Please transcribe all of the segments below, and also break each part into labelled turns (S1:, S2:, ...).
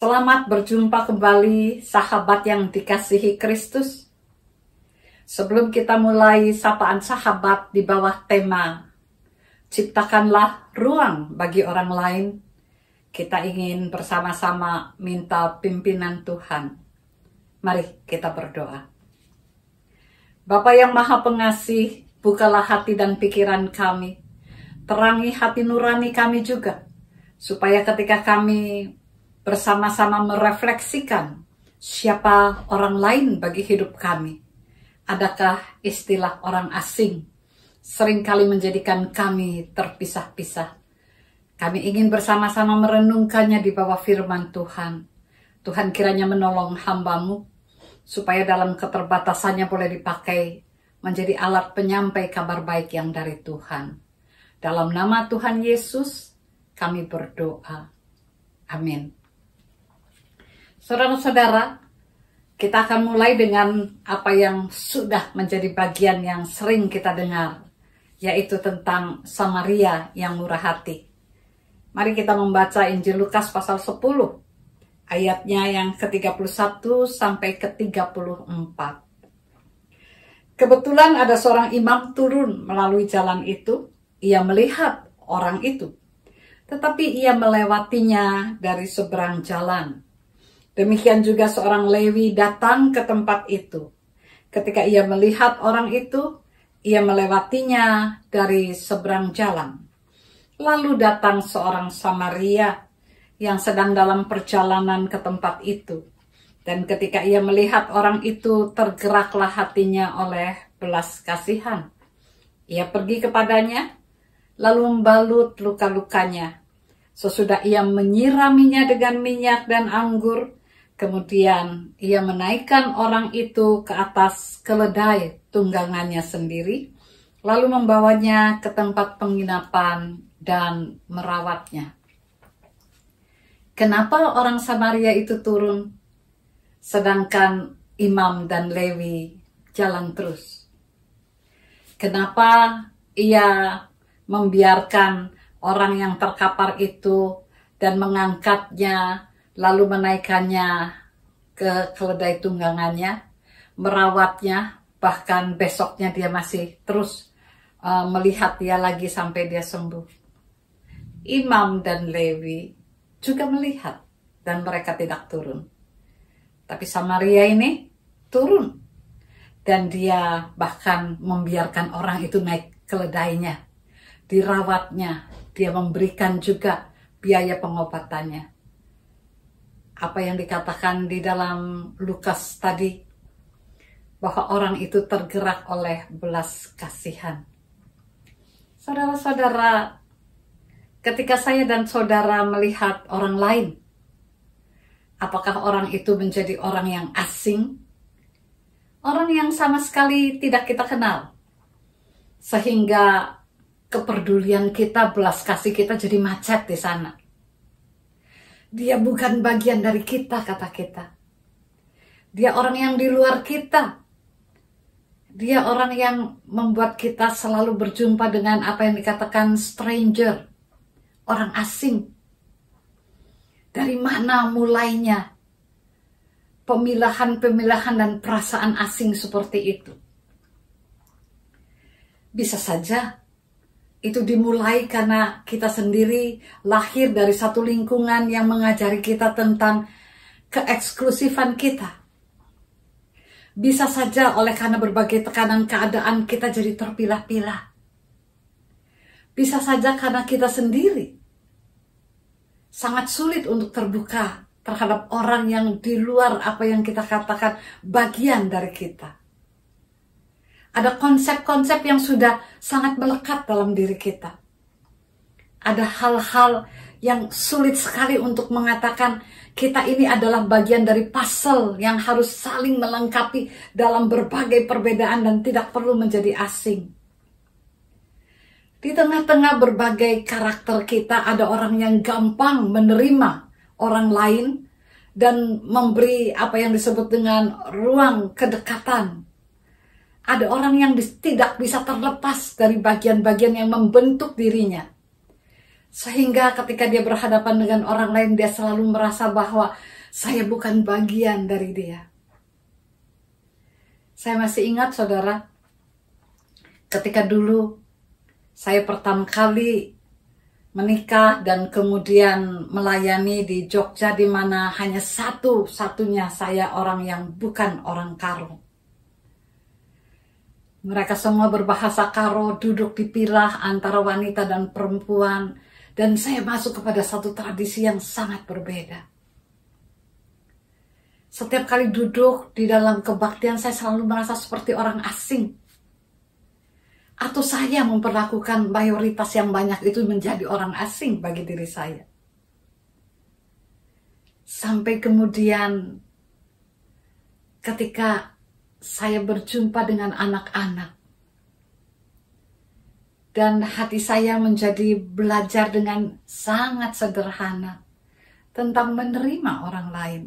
S1: Selamat berjumpa kembali sahabat yang dikasihi Kristus. Sebelum kita mulai sapaan sahabat di bawah tema Ciptakanlah ruang bagi orang lain, kita ingin bersama-sama minta pimpinan Tuhan. Mari kita berdoa. Bapa yang Maha Pengasih, bukalah hati dan pikiran kami. Terangi hati nurani kami juga, supaya ketika kami bersama-sama merefleksikan siapa orang lain bagi hidup kami, adakah istilah orang asing seringkali menjadikan kami terpisah-pisah. Kami ingin bersama-sama merenungkannya di bawah firman Tuhan. Tuhan kiranya menolong hamba-Mu, supaya dalam keterbatasannya boleh dipakai menjadi alat penyampai kabar baik yang dari Tuhan. Dalam nama Tuhan Yesus, kami berdoa. Amin. Saudara-saudara, kita akan mulai dengan apa yang sudah menjadi bagian yang sering kita dengar, yaitu tentang Samaria yang murah hati. Mari kita membaca Injil Lukas pasal 10, ayatnya yang ke-31 sampai ke-34. Kebetulan ada seorang imam turun melalui jalan itu. Ia melihat orang itu, tetapi ia melewatinya dari seberang jalan. Demikian juga seorang Lewi datang ke tempat itu. Ketika ia melihat orang itu, ia melewatinya dari seberang jalan. Lalu datang seorang Samaria yang sedang dalam perjalanan ke tempat itu. Dan ketika ia melihat orang itu, tergeraklah hatinya oleh belas kasihan. Ia pergi kepadanya, lalu membalut luka-lukanya. Sesudah ia menyiraminya dengan minyak dan anggur, kemudian ia menaikkan orang itu ke atas keledai tunggangannya sendiri, lalu membawanya ke tempat penginapan dan merawatnya. Kenapa orang Samaria itu turun, sedangkan imam dan Lewi jalan terus? Kenapa ia membiarkan orang yang terkapar itu dan mengangkatnya, lalu menaikkannya ke keledai tunggangannya, merawatnya, bahkan besoknya dia masih terus melihat dia lagi sampai dia sembuh. Imam dan Lewi juga melihat dan mereka tidak turun. Tapi Samaria ini turun dan dia bahkan membiarkan orang itu naik keledainya, dirawatnya, dia memberikan juga biaya pengobatannya. Apa yang dikatakan di dalam Lukas tadi, bahwa orang itu tergerak oleh belas kasihan. Saudara-saudara, ketika saya dan saudara melihat orang lain, apakah orang itu menjadi orang yang asing? Orang yang sama sekali tidak kita kenal. Sehingga kepedulian kita, belas kasih kita jadi macet di sana. Dia bukan bagian dari kita, kata kita. Dia orang yang di luar kita. Dia orang yang membuat kita selalu berjumpa dengan apa yang dikatakan stranger, orang asing. Dari mana mulainya pemilahan-pemilahan dan perasaan asing seperti itu? Bisa saja itu dimulai karena kita sendiri lahir dari satu lingkungan yang mengajari kita tentang keeksklusifan kita. Bisa saja oleh karena berbagai tekanan keadaan kita jadi terpilah-pilah. Bisa saja karena kita sendiri sangat sulit untuk terbuka terhadap orang yang di luar apa yang kita katakan bagian dari kita. Ada konsep-konsep yang sudah sangat melekat dalam diri kita. Ada hal-hal yang sulit sekali untuk mengatakan kita ini adalah bagian dari puzzle yang harus saling melengkapi dalam berbagai perbedaan dan tidak perlu menjadi asing. Di tengah-tengah berbagai karakter kita ada orang yang gampang menerima orang lain dan memberi apa yang disebut dengan ruang kedekatan. Ada orang yang tidak bisa terlepas dari bagian-bagian yang membentuk dirinya. Sehingga ketika dia berhadapan dengan orang lain, dia selalu merasa bahwa Saya bukan bagian dari dia. Saya masih ingat, saudara, ketika dulu saya pertama kali menikah dan kemudian melayani di Jogja, di mana hanya satu-satunya saya orang yang bukan orang Karo. Mereka semua berbahasa Karo, duduk dipilah antara wanita dan perempuan, dan saya masuk kepada satu tradisi yang sangat berbeda. Setiap kali duduk di dalam kebaktian, saya selalu merasa seperti orang asing. Atau saya memperlakukan mayoritas yang banyak itu menjadi orang asing bagi diri saya. Sampai kemudian ketika saya berjumpa dengan anak-anak, dan hati saya menjadi belajar dengan sangat sederhana tentang menerima orang lain.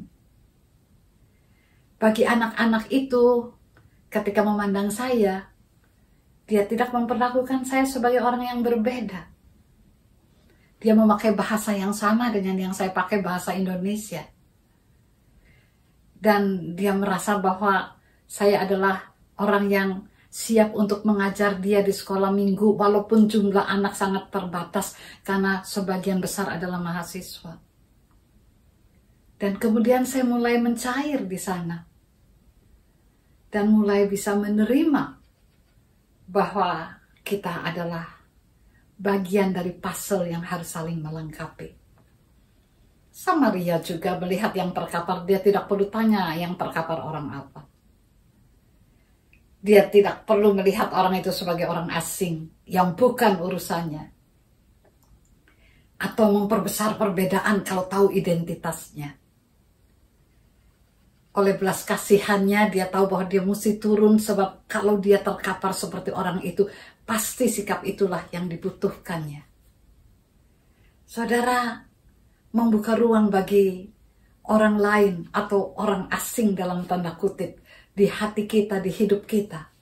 S1: Bagi anak-anak itu, ketika memandang saya, dia tidak memperlakukan saya sebagai orang yang berbeda. Dia memakai bahasa yang sama dengan yang saya pakai, bahasa Indonesia. Dan dia merasa bahwa saya adalah orang yang siap untuk mengajar dia di sekolah minggu, walaupun jumlah anak sangat terbatas karena sebagian besar adalah mahasiswa. Dan kemudian saya mulai mencair di sana. Dan mulai bisa menerima bahwa kita adalah bagian dari puzzle yang harus saling melengkapi. Samaria juga melihat yang terkapar, dia tidak perlu tanya yang terkapar orang apa. Dia tidak perlu melihat orang itu sebagai orang asing yang bukan urusannya. Atau memperbesar perbedaan kalau tahu identitasnya. Oleh belas kasihannya, dia tahu bahwa dia mesti turun, sebab kalau dia terkapar seperti orang itu, pasti sikap itulah yang dibutuhkannya. Saudara, membuka ruang bagi orang lain atau orang asing dalam tanda kutip di hati kita, di hidup kita,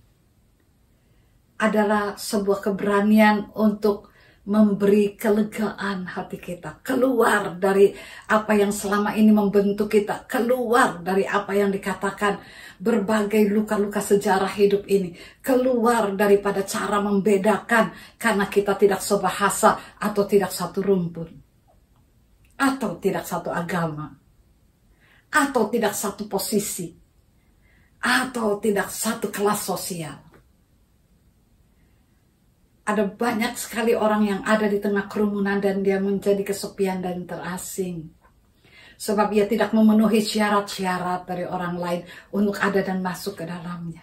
S1: adalah sebuah keberanian untuk memberi kelegaan hati kita, keluar dari apa yang selama ini membentuk kita, keluar dari apa yang dikatakan berbagai luka-luka sejarah hidup ini, keluar daripada cara membedakan karena kita tidak sebahasa atau tidak satu rumpun, atau tidak satu agama, atau tidak satu posisi, atau tidak satu kelas sosial. Ada banyak sekali orang yang ada di tengah kerumunan dan dia menjadi kesepian dan terasing. Sebab ia tidak memenuhi syarat-syarat dari orang lain untuk ada dan masuk ke dalamnya.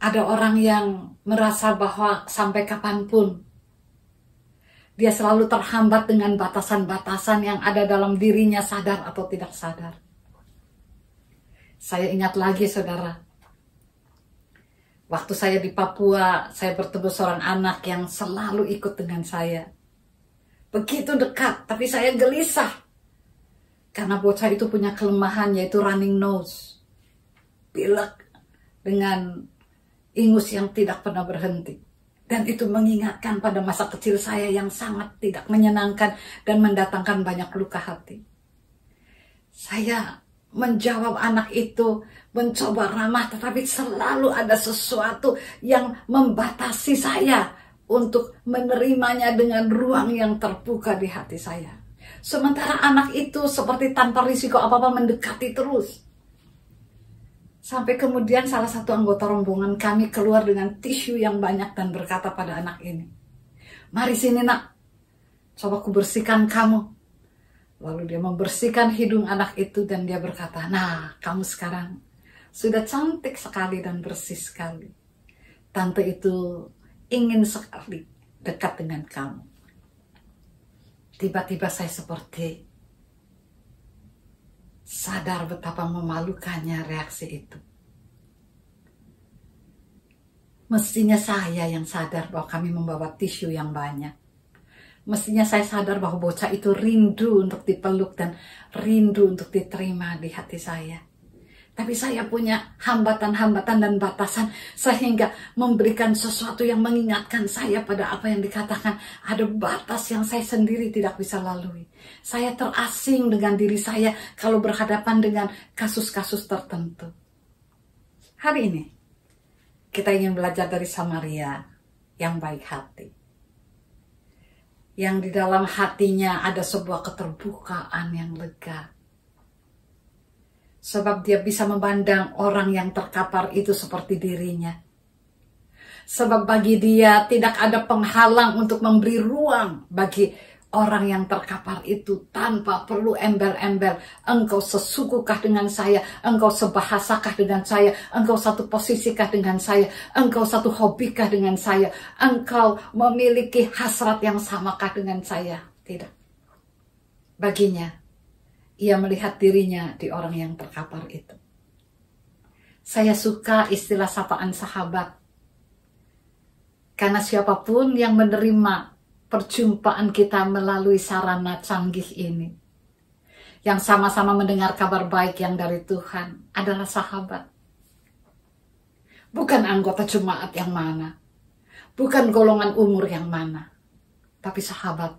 S1: Ada orang yang merasa bahwa sampai kapanpun dia selalu terhambat dengan batasan-batasan yang ada dalam dirinya, sadar atau tidak sadar. Saya ingat lagi, saudara. Waktu saya di Papua, saya bertemu seorang anak yang selalu ikut dengan saya. Begitu dekat, tapi saya gelisah. Karena bocah itu punya kelemahan, yaitu running nose. Pilek dengan ingus yang tidak pernah berhenti. Dan itu mengingatkan pada masa kecil saya yang sangat tidak menyenangkan dan mendatangkan banyak luka hati. Saya menjawab anak itu, mencoba ramah, tetapi selalu ada sesuatu yang membatasi saya untuk menerimanya dengan ruang yang terbuka di hati saya. Sementara anak itu seperti tanpa risiko apa-apa mendekati terus. Sampai kemudian salah satu anggota rombongan kami keluar dengan tisu yang banyak dan berkata pada anak ini, "Mari sini nak, coba aku bersihkan kamu." Lalu dia membersihkan hidung anak itu dan dia berkata, "Nah, kamu sekarang sudah cantik sekali dan bersih sekali. Tante itu ingin sekali dekat dengan kamu." Tiba-tiba saya seperti sadar betapa memalukannya reaksi itu. Mestinya saya yang sadar bahwa kami membawa tisu yang banyak. Mestinya saya sadar bahwa bocah itu rindu untuk dipeluk dan rindu untuk diterima di hati saya. Tapi saya punya hambatan-hambatan dan batasan sehingga memberikan sesuatu yang mengingatkan saya pada apa yang dikatakan. Ada batas yang saya sendiri tidak bisa lalui. Saya terasing dengan diri saya kalau berhadapan dengan kasus-kasus tertentu. Hari ini kita ingin belajar dari Samaria yang baik hati. Yang di dalam hatinya ada sebuah keterbukaan yang lega. Sebab dia bisa memandang orang yang terkapar itu seperti dirinya. Sebab bagi dia tidak ada penghalang untuk memberi ruang bagi orang yang terkapar itu tanpa perlu embel-embel. Engkau sesukukah dengan saya? Engkau sebahasakah dengan saya? Engkau satu posisikah dengan saya? Engkau satu hobikah dengan saya? Engkau memiliki hasrat yang samakah dengan saya? Tidak. Baginya, ia melihat dirinya di orang yang terkapar itu. Saya suka istilah sapaan sahabat. Karena siapapun yang menerima perjumpaan kita melalui sarana canggih ini, yang sama-sama mendengar kabar baik yang dari Tuhan, adalah sahabat. Bukan anggota jemaat yang mana, bukan golongan umur yang mana, tapi sahabat.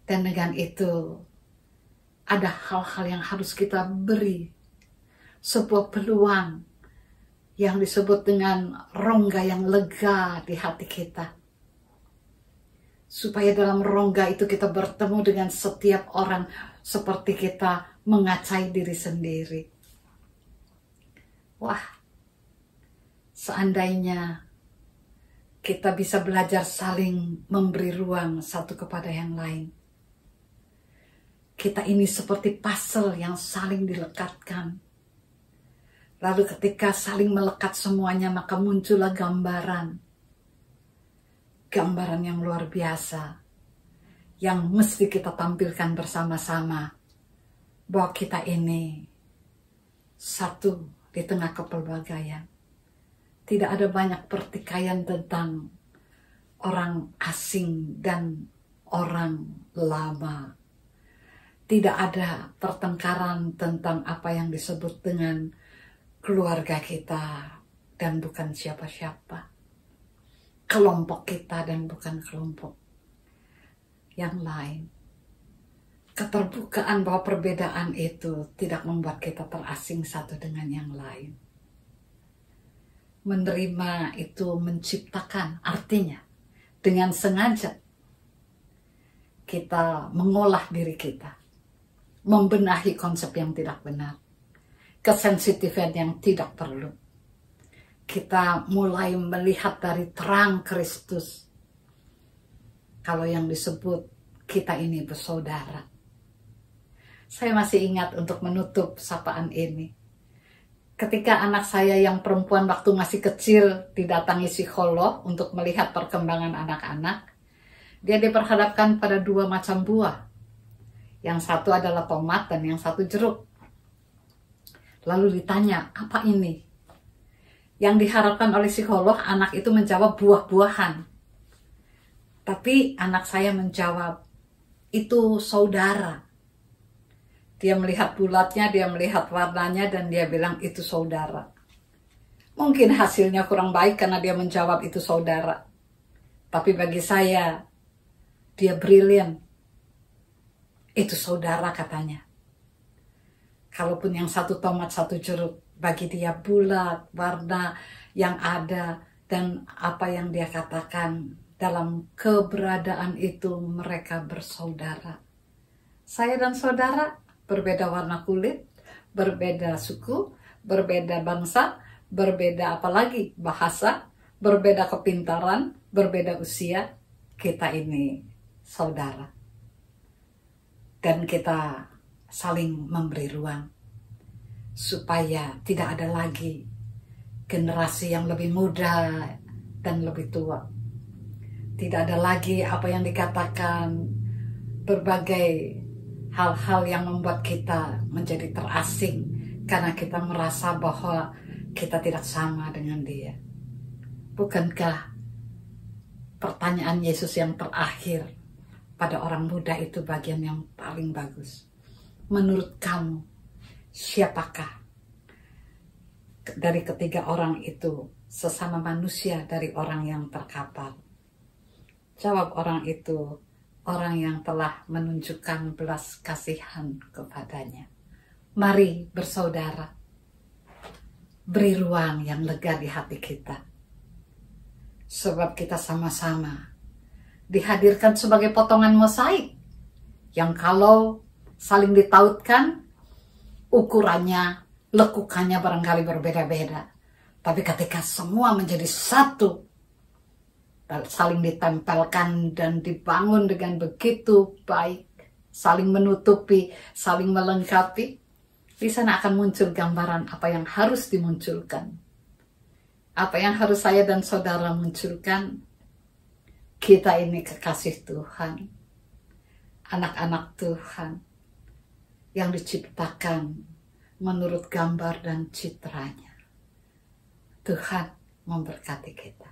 S1: Dan dengan itu, ada hal-hal yang harus kita beri. Sebuah peluang yang disebut dengan rongga yang lega di hati kita. Supaya dalam rongga itu kita bertemu dengan setiap orang seperti kita mengacai diri sendiri. Wah, seandainya kita bisa belajar saling memberi ruang satu kepada yang lain. Kita ini seperti puzzle yang saling dilekatkan. Lalu ketika saling melekat semuanya, maka muncullah gambaran. Gambaran yang luar biasa. Yang mesti kita tampilkan bersama-sama. Bahwa kita ini satu di tengah kepelbagaian. Tidak ada banyak pertikaian tentang orang asing dan orang lama. Tidak ada pertengkaran tentang apa yang disebut dengan keluarga kita dan bukan siapa-siapa. Kelompok kita dan bukan kelompok yang lain. Keterbukaan bahwa perbedaan itu tidak membuat kita terasing satu dengan yang lain. Menerima itu menciptakan, artinya dengan sengaja kita mengolah diri kita. Membenahi konsep yang tidak benar. Kesensitifan yang tidak perlu. Kita mulai melihat dari terang Kristus. Kalau yang disebut kita ini bersaudara. Saya masih ingat untuk menutup sapaan ini. Ketika anak saya yang perempuan waktu masih kecil didatangi psikolog untuk melihat perkembangan anak-anak. Dia diperhadapkan pada dua macam buah. Yang satu adalah tomat dan yang satu jeruk. Lalu ditanya, apa ini? Yang diharapkan oleh psikolog, anak itu menjawab buah-buahan. Tapi anak saya menjawab, itu saudara. Dia melihat bulatnya, dia melihat warnanya, dan dia bilang itu saudara. Mungkin hasilnya kurang baik karena dia menjawab itu saudara. Tapi bagi saya, dia brilian. Itu saudara katanya. Kalaupun yang satu tomat, satu jeruk, bagi dia bulat, warna yang ada, dan apa yang dia katakan dalam keberadaan itu mereka bersaudara. Saya dan saudara berbeda warna kulit, berbeda suku, berbeda bangsa, berbeda apalagi bahasa, berbeda kepintaran, berbeda usia. Kita ini saudara. Dan kita saling memberi ruang supaya tidak ada lagi generasi yang lebih muda dan lebih tua. Tidak ada lagi apa yang dikatakan berbagai hal-hal yang membuat kita menjadi terasing karena kita merasa bahwa kita tidak sama dengan dia. Bukankah pertanyaan Yesus yang terakhir pada orang muda itu bagian yang paling bagus? Menurut kamu, siapakah dari ketiga orang itu sesama manusia dari orang yang terkapar? Jawab orang itu, orang yang telah menunjukkan belas kasihan kepadanya. Mari bersaudara, beri ruang yang lega di hati kita. Sebab kita sama-sama dihadirkan sebagai potongan mosaik yang kalau saling ditautkan, ukurannya, lekukannya barangkali berbeda-beda. Tapi ketika semua menjadi satu, saling ditempelkan dan dibangun dengan begitu baik, saling menutupi, saling melengkapi, di sana akan muncul gambaran apa yang harus dimunculkan. Apa yang harus saya dan saudara munculkan? Kita ini kekasih Tuhan, anak-anak Tuhan, yang diciptakan menurut gambar dan citranya. Tuhan memberkati kita.